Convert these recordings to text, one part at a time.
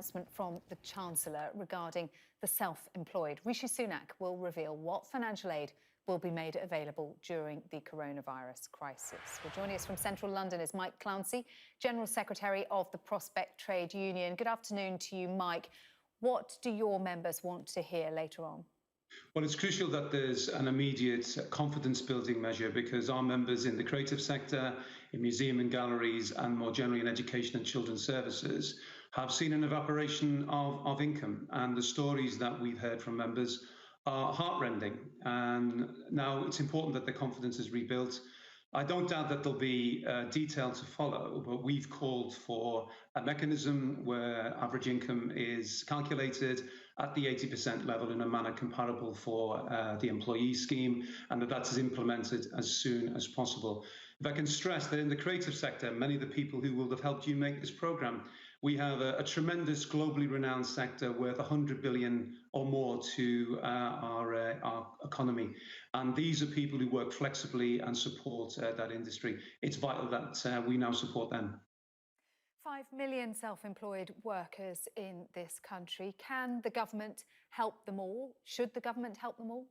announcement from the Chancellor regarding the self-employed. Rishi Sunak will reveal what financial aid will be made available during the coronavirus crisis. Well, joining us from central London is Mike Clancy, General Secretary of the Prospect Trade Union. Good afternoon to you, Mike. What do your members want to hear later on? Well, it's crucial that there's an immediate confidence-building measure because our members in the creative sector, in museum and galleries, and more generally in education and children's services have seen an evaporation of income. And the stories that we've heard from members are heartrending. And now it's important that the confidence is rebuilt. I don't doubt that there'll be detail to follow, but we've called for a mechanism where average income is calculated at the 80% level in a manner comparable for the employee scheme, and that is implemented as soon as possible. If I can stress that in the creative sector, many of the people who will have helped you make this programme, we have a tremendous globally renowned sector worth 100 billion or more to our economy. And these are people who work flexibly and support that industry. It's vital that we now support them. 5 million self-employed workers in this country. Can the government help them all? Should the government help them all?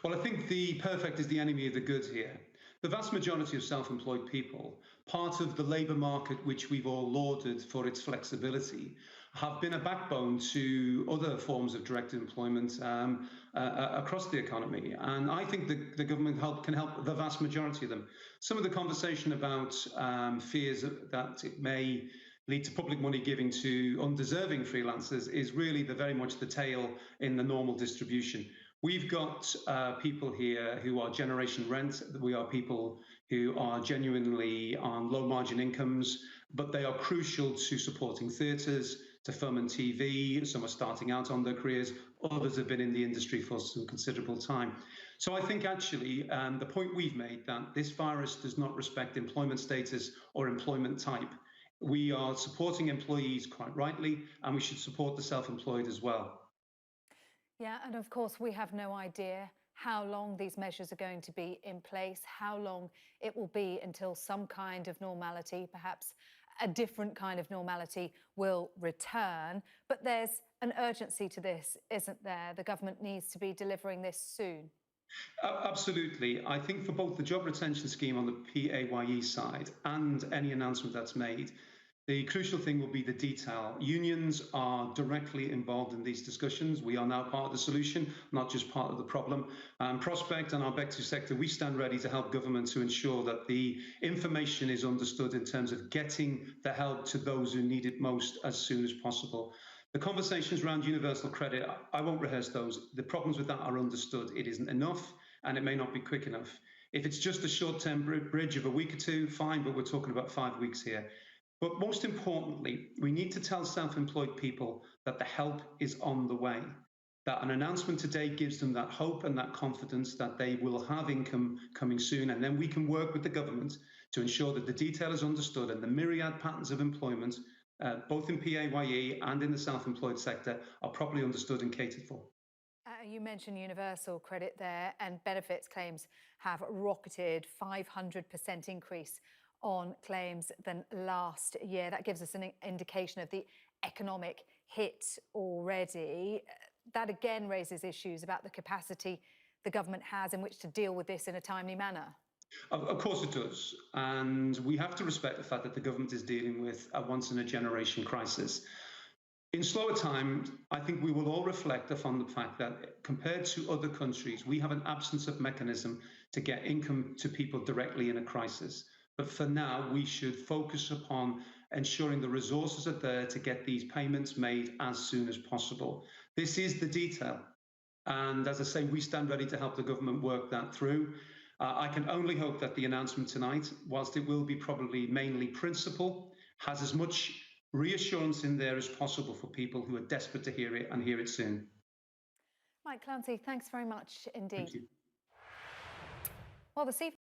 Well, I think the perfect is the enemy of the good here. The vast majority of self-employed people, part of the labour market which we've all lauded for its flexibility, have been a backbone to other forms of direct employment across the economy. And I think the government can help the vast majority of them. Some of the conversation about fears that it may lead to public money giving to undeserving freelancers is really very much the tail in the normal distribution. We've got people here who are generation rent. We are people who are genuinely on low margin incomes, but they are crucial to supporting theatres, to film and TV. Some are starting out on their careers. Others have been in the industry for some considerable time. So I think actually the point we've made that this virus does not respect employment status or employment type. We are supporting employees quite rightly, and we should support the self-employed as well. Yeah, and of course, we have no idea how long these measures are going to be in place, how long it will be until some kind of normality, perhaps a different kind of normality, will return. But there's an urgency to this, isn't there? The government needs to be delivering this soon. Absolutely. I think for both the job retention scheme on the PAYE side and any announcement that's made, the crucial thing will be the detail. Unions are directly involved in these discussions. We are now part of the solution, not just part of the problem. Prospect and our Back2 sector, we stand ready to help government to ensure that the information is understood in terms of getting the help to those who need it most as soon as possible. The conversations around universal credit, I won't rehearse those. The problems with that are understood. It isn't enough, and it may not be quick enough. If it's just a short-term bridge of a week or two, fine, but we're talking about 5 weeks here. But most importantly, we need to tell self-employed people that the help is on the way, that an announcement today gives them that hope and that confidence that they will have income coming soon. And then we can work with the government to ensure that the detail is understood and the myriad patterns of employment, both in PAYE and in the self-employed sector, are properly understood and catered for. You mentioned universal credit there, and benefits claims have rocketed, 500% increase on claims than last year. That gives us an indication of the economic hit already. That again raises issues about the capacity the government has in which to deal with this in a timely manner. Of course it does. And we have to respect the fact that the government is dealing with a once-in-a-generation crisis. In slower times, I think we will all reflect upon the fact that compared to other countries, we have an absence of mechanism to get income to people directly in a crisis. But for now, we should focus upon ensuring the resources are there to get these payments made as soon as possible. This is the detail. And as I say, we stand ready to help the government work that through. I can only hope that the announcement tonight, whilst it will be probably mainly principle, has as much reassurance in there as possible for people who are desperate to hear it and hear it soon. Mike Clancy, thanks very much indeed. Thank you. Well, this evening.